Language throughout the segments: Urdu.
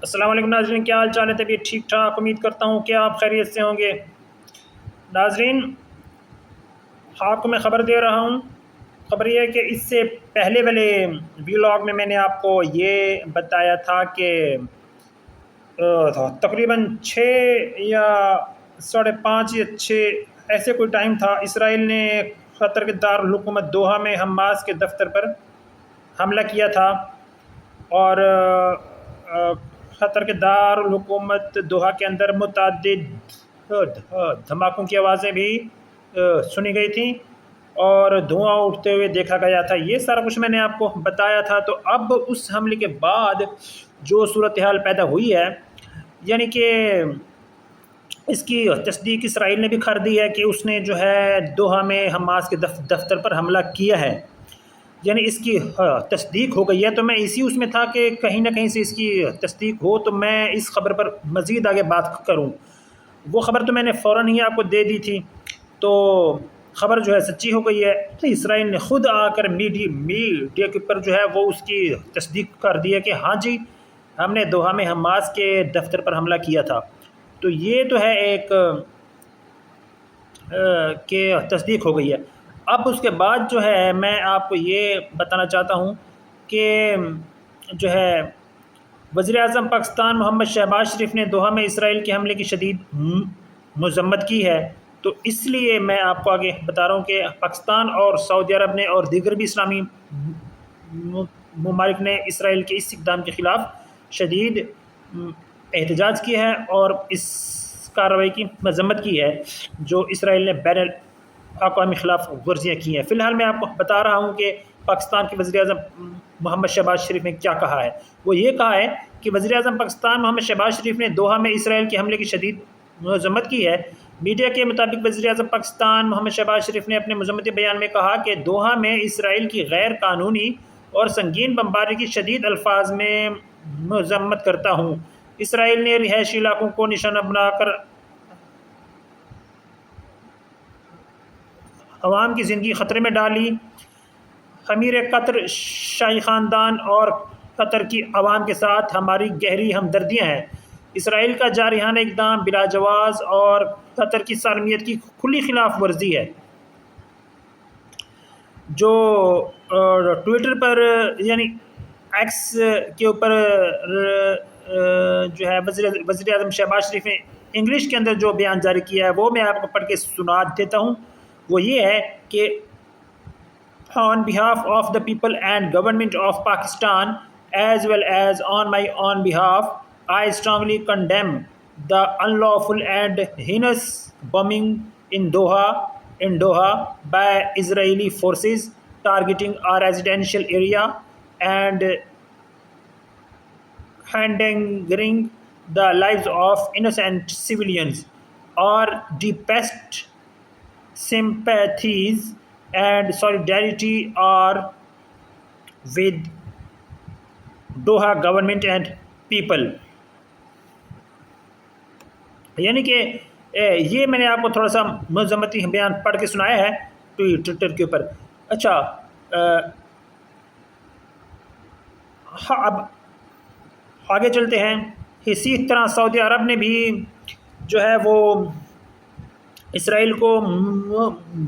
السلام علیکم ناظرین، کیا حال چال ہے؟ طبیعت ٹھیک ٹھاک؟ امید کرتا ہوں کہ آپ خیریت سے ہوں گے۔ ناظرین، آپ کو میں خبر دے رہا ہوں۔ خبر یہ ہے کہ اس سے پہلے والے ویلاگ میں نے آپ کو یہ بتایا تھا کہ تقریباً 6 یا 5:30 یا 6 ایسے کوئی ٹائم تھا، اسرائیل نے قطر کے دارالحکومت دوحہ میں حماس کے دفتر پر حملہ کیا تھا، اور قطر کے دارالحکومت دوحہ کے اندر متعدد دھماکوں کی آوازیں بھی سنی گئی تھیں اور دھواں اٹھتے ہوئے دیکھا گیا تھا۔ یہ سارا کچھ میں نے آپ کو بتایا تھا۔ تو اب اس حملے کے بعد جو صورتحال پیدا ہوئی ہے، یعنی کہ اس کی تصدیق اسرائیل نے بھی کر دی ہے کہ اس نے جو ہے دوحہ میں حماس کے دفتر پر حملہ کیا ہے، یعنی اس کی تصدیق ہو گئی ہے۔ تو میں اس میں تھا کہ کہیں نہ کہیں سے اس کی تصدیق ہو تو میں اس خبر پر مزید آگے بات کروں۔ وہ خبر تو میں نے فوراً ہی آپ کو دے دی تھی، تو خبر جو ہے سچی ہو گئی ہے۔ اسرائیل نے خود آ کر میڈیا کے اوپر جو ہے وہ اس کی تصدیق کر دی ہے کہ ہاں جی، ہم نے دوحہ میں حماس کے دفتر پر حملہ کیا تھا۔ تو یہ تو ہے ایک کہ تصدیق ہو گئی ہے۔ اب اس کے بعد جو ہے میں آپ کو یہ بتانا چاہتا ہوں کہ جو ہے وزیر اعظم پاکستان محمد شہباز شریف نے دوحہ میں اسرائیل کے حملے کی شدید مذمت کی ہے۔ تو اس لیے میں آپ کو آگے بتا رہا ہوں کہ پاکستان اور سعودی عرب نے اور دیگر بھی اسلامی ممالک نے اسرائیل کے اس اقدام کے خلاف شدید احتجاج کیا ہے اور اس کارروائی کی مذمت کی ہے جو اسرائیل نے بین الاقوامی خلاف ورزیاں کی ہیں۔ فی الحال میں آپ کو بتا رہا ہوں کہ پاکستان کے وزیر اعظم محمد شہباز شریف نے کیا کہا ہے۔ وہ یہ کہا ہے کہ وزیر اعظم پاکستان محمد شہباز شریف نے دوحہ میں اسرائیل کے حملے کی شدید مذمت کی ہے۔ میڈیا کے مطابق وزیر اعظم پاکستان محمد شہباز شریف نے اپنے مذمتی بیان میں کہا کہ دوحہ میں اسرائیل کی غیر قانونی اور سنگین بمباری کی شدید الفاظ میں مذمت کرتا ہوں۔ اسرائیل نے رہائشی علاقوں کو نشانہ بنا کر عوام کی زندگی خطرے میں ڈالی۔ امیر قطر شاہی خاندان اور قطر کی عوام کے ساتھ ہماری گہری ہمدردیاں ہیں۔ اسرائیل کا جارحانہ اقدام بلا جواز اور قطر کی سالمیت کی کھلی خلاف ورزی ہے۔ جو ٹویٹر پر یعنی ایکس کے اوپر جو ہے وزیر اعظم شہباز شریف نے انگلش کے اندر جو بیان جاری کیا ہے وہ میں آپ کو پڑھ کے سنا دیتا ہوں۔ وہ یہ ہے کہ on behalf of the people and government of Pakistan as well as on my own behalf, I strongly condemn the unlawful and heinous bombing in Doha by Israeli forces targeting our residential area and endangering the lives of innocent civilians. Our deepest sympathies and solidarity are with Doha government and people. یعنی کہ یہ میں نے آپ کو تھوڑا سا مذمتی بیان پڑھ کے سنایا ہے ٹویٹر کے اوپر۔ اچھا، اب آگے چلتے ہیں۔ اسی طرح سعودی عرب نے بھی جو ہے وہ اسرائیل کو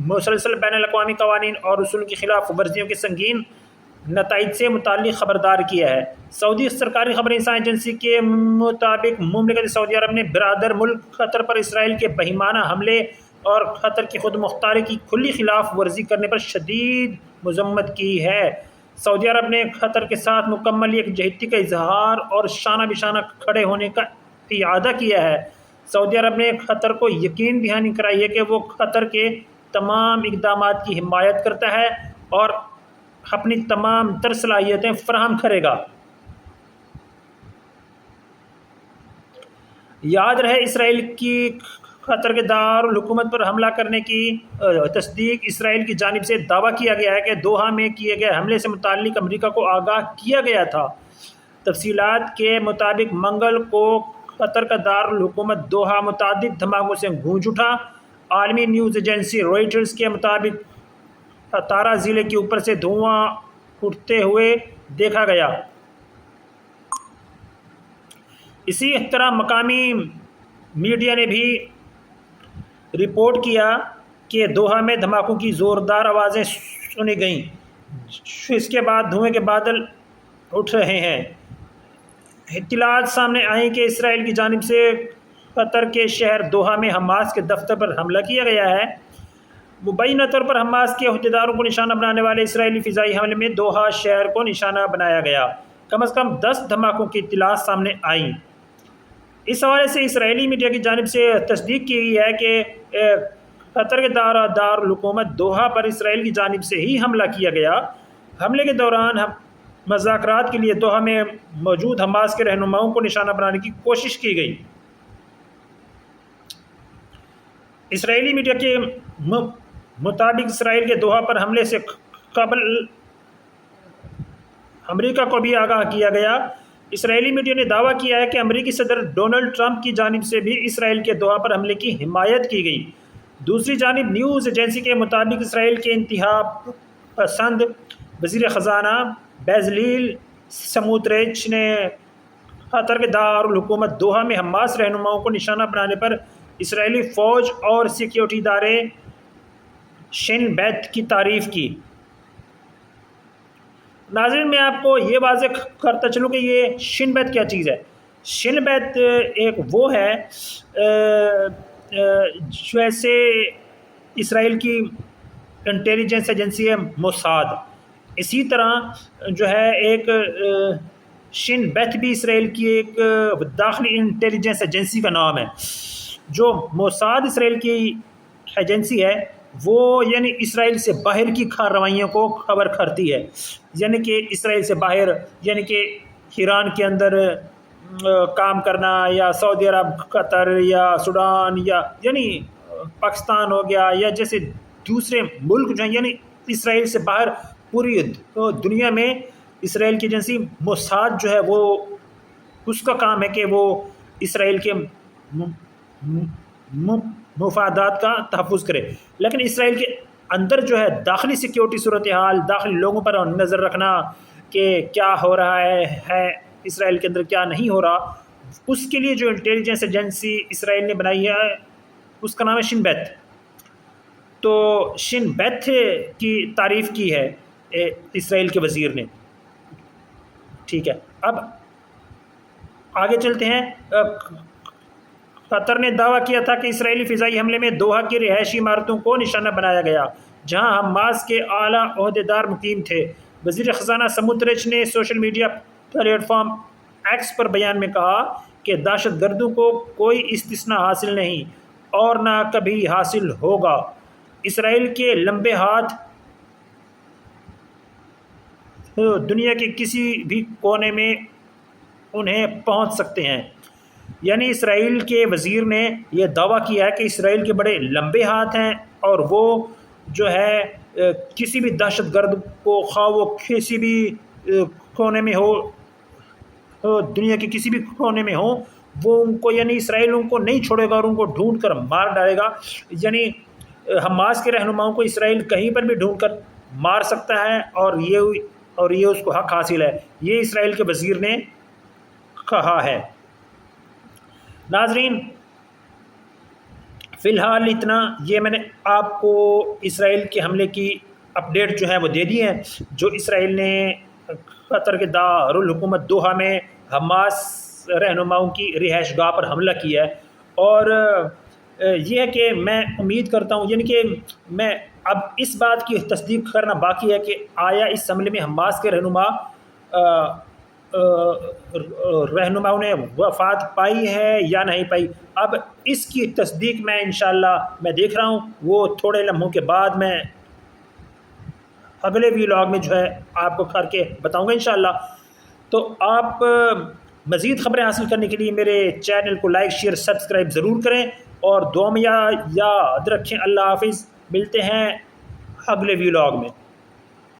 مسلسل بین الاقوامی قوانین اور اصول کی خلاف ورزیوں کے سنگین نتائج سے متعلق خبردار کیا ہے۔ سعودی سرکاری خبر رساں ایجنسی کے مطابق مملکت سعودی عرب نے برادر ملک قطر پر اسرائیل کے بہیمانہ حملے اور قطر کی خود مختاری کی کھلی خلاف ورزی کرنے پر شدید مذمت کی ہے۔ سعودی عرب نے قطر کے ساتھ مکمل یکجہتی کا اظہار اور شانہ بشانہ کھڑے ہونے کا اعادہ کیا ہے۔ سعودی عرب نے قطر کو یقین دہانی کرائی ہے کہ وہ قطر کے تمام اقدامات کی حمایت کرتا ہے اور اپنی تمام تر صلاحیتیں فراہم کرے گا۔ یاد رہے، اسرائیل کی قطر کے دارالحکومت پر حملہ کرنے کی تصدیق اسرائیل کی جانب سے دعویٰ کیا گیا ہے کہ دوحہ میں کیے گئے حملے سے متعلق امریکہ کو آگاہ کیا گیا تھا۔ تفصیلات کے مطابق منگل کو قطر کا دارالحکومت دوحہ متعدد دھماکوں سے گونج اٹھا۔ عالمی نیوز ایجنسی روئٹرز کے مطابق تارا ضلع کے اوپر سے دھواں اٹھتے ہوئے دیکھا گیا۔ اسی طرح مقامی میڈیا نے بھی رپورٹ کیا کہ دوحہ میں دھماکوں کی زوردار آوازیں سنی گئیں، اس کے بعد دھوئیں کے بادل اٹھ رہے ہیں۔ اطلاعات سامنے آئیں کہ اسرائیل کی جانب سے قطر کے شہر دوحہ میں حماس کے دفتر پر حملہ کیا گیا ہے۔ مبینہ طور پر حماس کے عہدیداروں کو نشانہ بنانے والے اسرائیلی فضائی حملے میں دوحہ شہر کو نشانہ بنایا گیا۔ کم از کم 10 دھماکوں کی اطلاعات سامنے آئیں۔ اس حوالے سے اسرائیلی میڈیا کی جانب سے تصدیق کی گئی ہے کہ قطر کے دارالحکومت دوحہ پر اسرائیل کی جانب سے ہی حملہ کیا گیا۔ حملے کے دوران مذاکرات کے لیے دوحہ میں موجود حماس کے رہنماؤں کو نشانہ بنانے کی کوشش کی گئی۔ اسرائیلی میڈیا کے مطابق اسرائیل کے دوحہ پر حملے سے قبل امریکہ کو بھی آگاہ کیا گیا۔ اسرائیلی میڈیا نے دعویٰ کیا ہے کہ امریکی صدر ڈونلڈ ٹرمپ کی جانب سے بھی اسرائیل کے دوحہ پر حملے کی حمایت کی گئی۔ دوسری جانب نیوز ایجنسی کے مطابق اسرائیل کے انتہا پسند وزیر خزانہ بیزلیل سموٹریچ نے قطر کے دارالحکومت دوحہ میں حماس رہنماؤں کو نشانہ بنانے پر اسرائیلی فوج اور سیکیورٹی ادارے شن بیت کی تعریف کی۔ ناظرین، میں آپ کو یہ واضح کرتا چلوں کہ یہ شن بیت کیا چیز ہے۔ شن بیت ایک وہ ہے جیسے اسرائیل کی انٹیلیجنس ایجنسی ہے موساد، اسی طرح جو ہے ایک شن بیت بھی اسرائیل کی ایک داخلی انٹیلیجنس ایجنسی کا نام ہے۔ جو موساد اسرائیل کی ایجنسی ہے وہ یعنی اسرائیل سے باہر کی کارروائیوں کو خبر کرتی ہے، یعنی کہ اسرائیل سے باہر یعنی کہ ایران کے اندر کام کرنا، یا سعودی عرب، قطر یا سوڈان، یا یعنی پاکستان ہو گیا، یا جیسے دوسرے ملک جو ہیں یعنی اسرائیل سے باہر پوری دنیا میں اسرائیل کی ایجنسی موساد جو ہے وہ اس کا کام ہے کہ وہ اسرائیل کے مفادات کا تحفظ کرے۔ لیکن اسرائیل کے اندر جو ہے داخلی سیکیورٹی صورتحال، داخلی لوگوں پر نظر رکھنا کہ کیا ہو رہا ہے اسرائیل کے اندر کیا نہیں ہو رہا، اس کے لیے جو انٹیلیجنس ایجنسی اسرائیل نے بنائی ہے اس کا نام ہے شن بیت۔ تو شن بیت کی تعریف کی ہے اسرائیل کے وزیر نے۔ ٹھیک ہے، اب آگے چلتے ہیں۔ قطر نے دعویٰ کیا تھا کہ اسرائیلی فضائی حملے میں دوحہ کی رہائشی عمارتوں کو نشانہ بنایا گیا جہاں حماس کے اعلیٰ عہدیدار مقیم تھے۔ وزیر خزانہ سموٹریچ نے social media platform X پر بیان میں کہا کہ دہشت گردوں کو کوئی استثناء حاصل نہیں اور نہ کبھی حاصل ہوگا۔ اسرائیل کے لمبے ہاتھ دنیا کے کسی بھی کونے میں انہیں پہنچ سکتے ہیں۔ یعنی اسرائیل کے وزیر نے یہ دعویٰ کیا ہے کہ اسرائیل کے بڑے لمبے ہاتھ ہیں اور وہ جو ہے کسی بھی دہشت گرد کو خواہ وہ کسی بھی کونے میں ہو، دنیا کے کسی بھی کونے میں ہو، وہ ان کو یعنی اسرائیل ان کو نہیں چھوڑے گا اور ان کو ڈھونڈ کر مار ڈالے گا۔ یعنی حماس کے رہنماؤں کو اسرائیل کہیں پر بھی ڈھونڈ کر مار سکتا ہے اور یہ اس کو حق حاصل ہے، یہ اسرائیل کے وزیر نے کہا ہے۔ ناظرین، فی الحال اتنا، یہ میں نے آپ کو اسرائیل کے حملے کی اپڈیٹ جو ہے وہ دے دی ہے، جو اسرائیل نے قطر کے دارالحکومت دوحہ میں حماس رہنماؤں کی رہائش گاہ پر حملہ کیا ہے۔ اور یہ ہے کہ میں امید کرتا ہوں، یعنی کہ میں اب اس بات کی تصدیق کرنا باقی ہے کہ آیا اس حملے میں حماس کے رہنماؤں نے وفات پائی ہے یا نہیں پائی۔ اب اس کی تصدیق میں انشاءاللہ میں دیکھ رہا ہوں، وہ تھوڑے لمحوں کے بعد میں اگلے ویلاگ میں جو ہے آپ کو کر کے بتاؤں گا انشاءاللہ۔ تو آپ مزید خبریں حاصل کرنے کے لیے میرے چینل کو لائک، شیئر، سبسکرائب ضرور کریں اور دعا میں یاد رکھیں۔ اللہ حافظ، ملتے ہیں اگلے ویلاگ میں۔